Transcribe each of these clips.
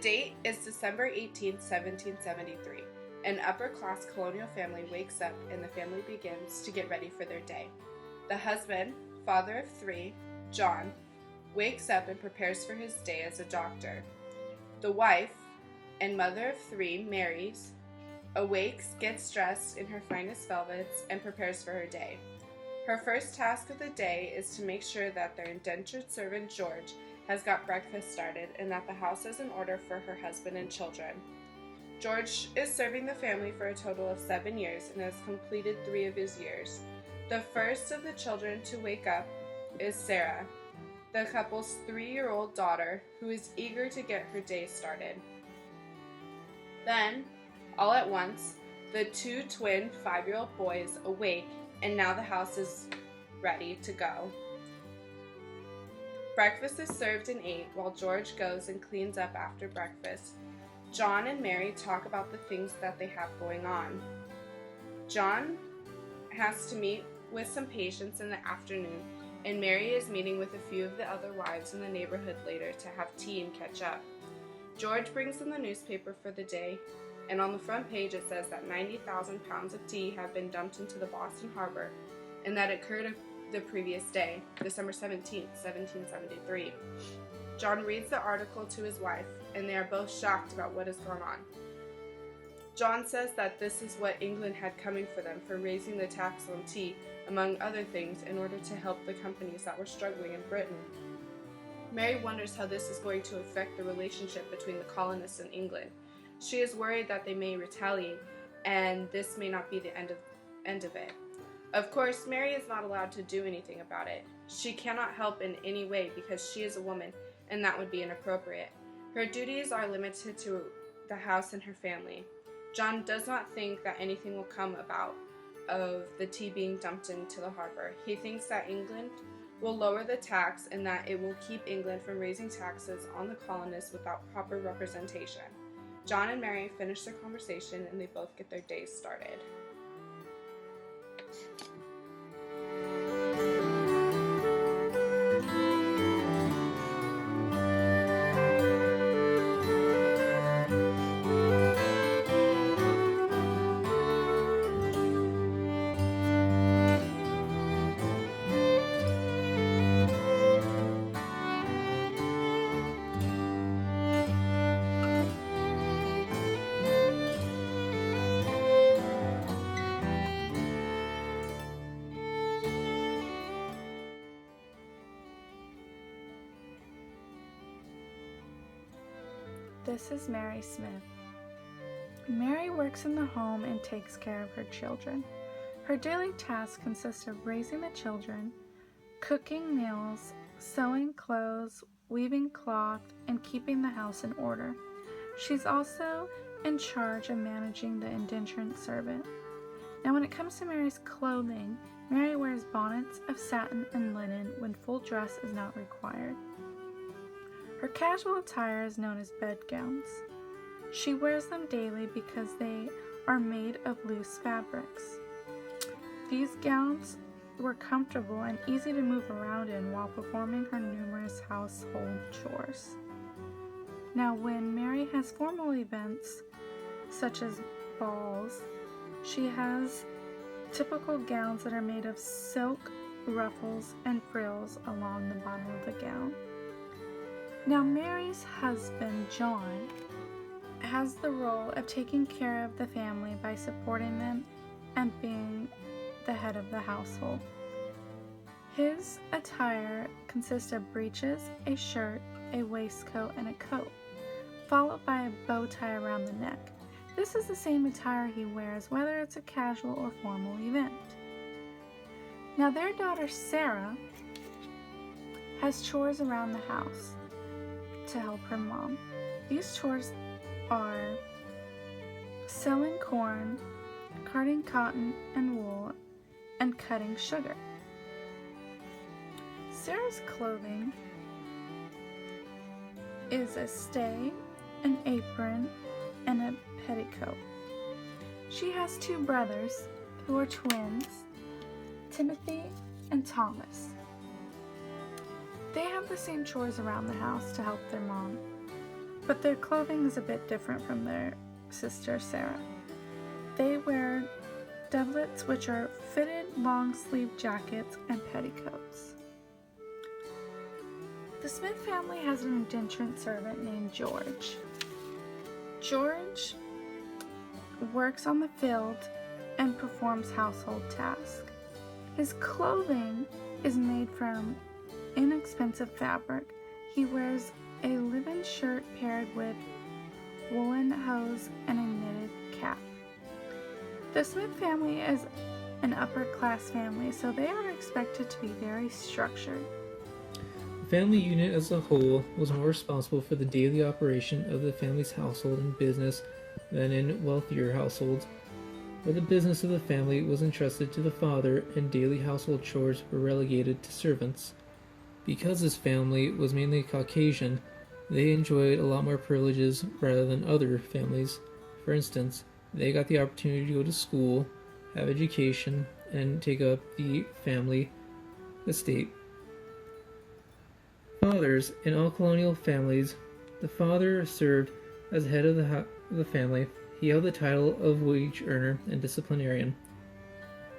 date is December 18, 1773. An upper-class colonial family wakes up and the family begins to get ready for their day. The husband, father of 3, John, wakes up and prepares for his day as a doctor. The wife and mother of 3, Mary, awakes, gets dressed in her finest velvets, and prepares for her day. Her first task of the day is to make sure that their indentured servant George has got breakfast started and that the house is in order for her husband and children. George is serving the family for a total of 7 years and has completed 3 of his years. The first of the children to wake up is Sarah, the couple's 3-year-old daughter, who is eager to get her day started. Then, all at once, the 2 twin 5-year-old boys awake, and now the house is ready to go. Breakfast is served and ate while George goes and cleans up after breakfast. John and Mary talk about the things that they have going on. John has to meet with some patients in the afternoon, and Mary is meeting with a few of the other wives in the neighborhood later to have tea and catch up. George brings them the newspaper for the day, and on the front page it says that 90,000 pounds of tea have been dumped into the Boston Harbor, and that it occurred the previous day, December 17, 1773. John reads the article to his wife, and they are both shocked about what has gone on. John says that this is what England had coming for them for raising the tax on tea, among other things, in order to help the companies that were struggling in Britain. Mary wonders how this is going to affect the relationship between the colonists and England. She is worried that they may retaliate, and this may not be the end of it. Of course, Mary is not allowed to do anything about it. She cannot help in any way because she is a woman, and that would be inappropriate. Her duties are limited to the house and her family. John does not think that anything will come about of the tea being dumped into the harbor. He thinks that England will lower the tax and that it will keep England from raising taxes on the colonists without proper representation. John and Mary finish their conversation and they both get their days started. This is Mary Smith. Mary works in the home and takes care of her children. Her daily tasks consist of raising the children, cooking meals, sewing clothes, weaving cloth, and keeping the house in order. She's also in charge of managing the indentured servant. Now when it comes to Mary's clothing, Mary wears bonnets of satin and linen when full dress is not required. Her casual attire is known as bedgowns. She wears them daily because they are made of loose fabrics. These gowns were comfortable and easy to move around in while performing her numerous household chores. Now, when Mary has formal events, such as balls, she has typical gowns that are made of silk, ruffles, and frills along the bottom of the gown. Now, Mary's husband, John, has the role of taking care of the family by supporting them and being the head of the household. His attire consists of breeches, a shirt, a waistcoat, and a coat, followed by a bow tie around the neck. This is the same attire he wears whether it's a casual or formal event. Now, their daughter Sarah has chores around the house to help her mom. These chores are selling corn, carding cotton and wool, and cutting sugar. Sarah's clothing is a stay, an apron, and a petticoat. She has 2 brothers who are twins, Timothy and Thomas. They have the same chores around the house to help their mom. but their clothing is a bit different from their sister Sarah. They wear doublets, which are fitted long-sleeve jackets, and petticoats. The Smith family has an indentured servant named George. George works on the field and performs household tasks. His clothing is made from inexpensive fabric. He wears a linen shirt paired with woolen hose and a knitted cap. The Smith family is an upper-class family, so they are expected to be very structured. The family unit as a whole was more responsible for the daily operation of the family's household and business than in wealthier households, where the business of the family was entrusted to the father and daily household chores were relegated to servants. Because this family was mainly Caucasian, they enjoyed a lot more privileges rather than other families. For instance, they got the opportunity to go to school, have education, and take up the family estate. Fathers in all colonial families, the father served as head of the family. He held the title of wage earner and disciplinarian.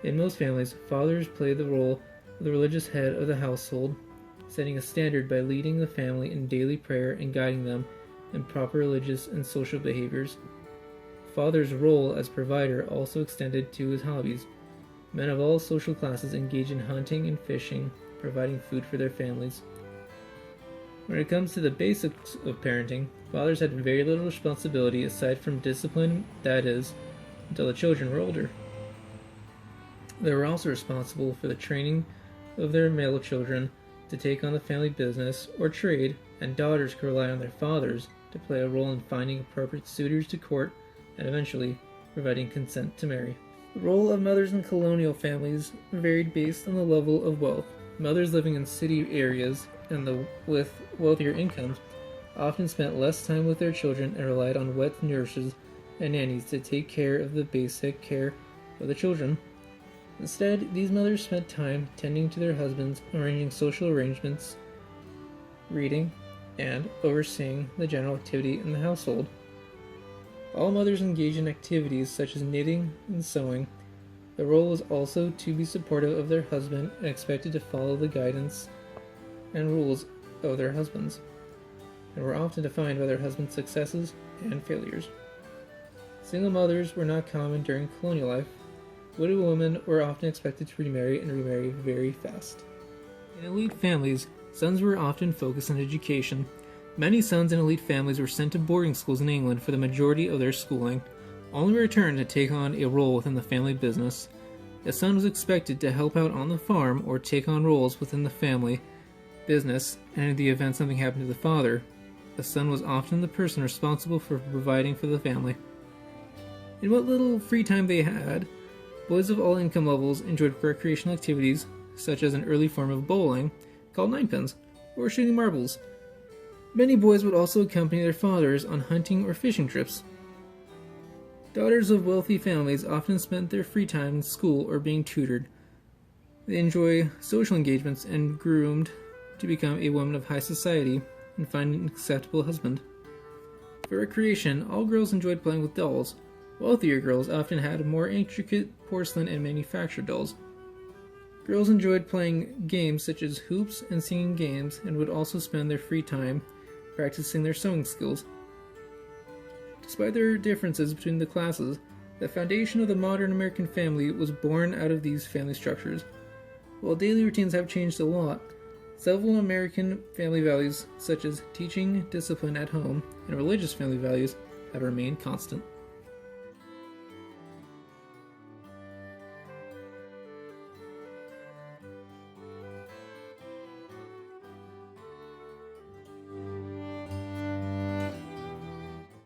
In most families, fathers played the role of the religious head of the household, setting a standard by leading the family in daily prayer and guiding them in proper religious and social behaviors. Father's role as provider also extended to his hobbies. Men of all social classes engaged in hunting and fishing, providing food for their families. When it comes to the basics of parenting, fathers had very little responsibility aside from discipline, that is, until the children were older. They were also responsible for the training of their male children to take on the family business or trade, and daughters could rely on their fathers to play a role in finding appropriate suitors to court and eventually providing consent to marry. The role of mothers in colonial families varied based on the level of wealth. Mothers living in city areas and with wealthier incomes often spent less time with their children and relied on wet nurses and nannies to take care of the basic care of the children. Instead, these mothers spent time tending to their husbands, arranging social arrangements, reading, and overseeing the general activity in the household. All mothers engaged in activities such as knitting and sewing. The role was also to be supportive of their husband and expected to follow the guidance and rules of their husbands, and were often defined by their husband's successes and failures. Single mothers were not common during colonial life. Widowed women were often expected to remarry and remarry very fast. In elite families, sons were often focused on education. Many sons in elite families were sent to boarding schools in England for the majority of their schooling, only returned to take on a role within the family business. A son was expected to help out on the farm or take on roles within the family business, and in the event something happened to the father, the son was often the person responsible for providing for the family. In what little free time they had, boys of all income levels enjoyed recreational activities such as an early form of bowling called ninepins or shooting marbles. Many boys would also accompany their fathers on hunting or fishing trips. Daughters of wealthy families often spent their free time in school or being tutored. They enjoy social engagements and groomed to become a woman of high society and find an acceptable husband. For recreation, all girls enjoyed playing with dolls. Wealthier girls often had more intricate porcelain and manufactured dolls. Girls enjoyed playing games such as hoops and singing games and would also spend their free time practicing their sewing skills. Despite there differences between the classes, the foundation of the modern American family was born out of these family structures. While daily routines have changed a lot, several American family values such as teaching, discipline at home, and religious family values have remained constant.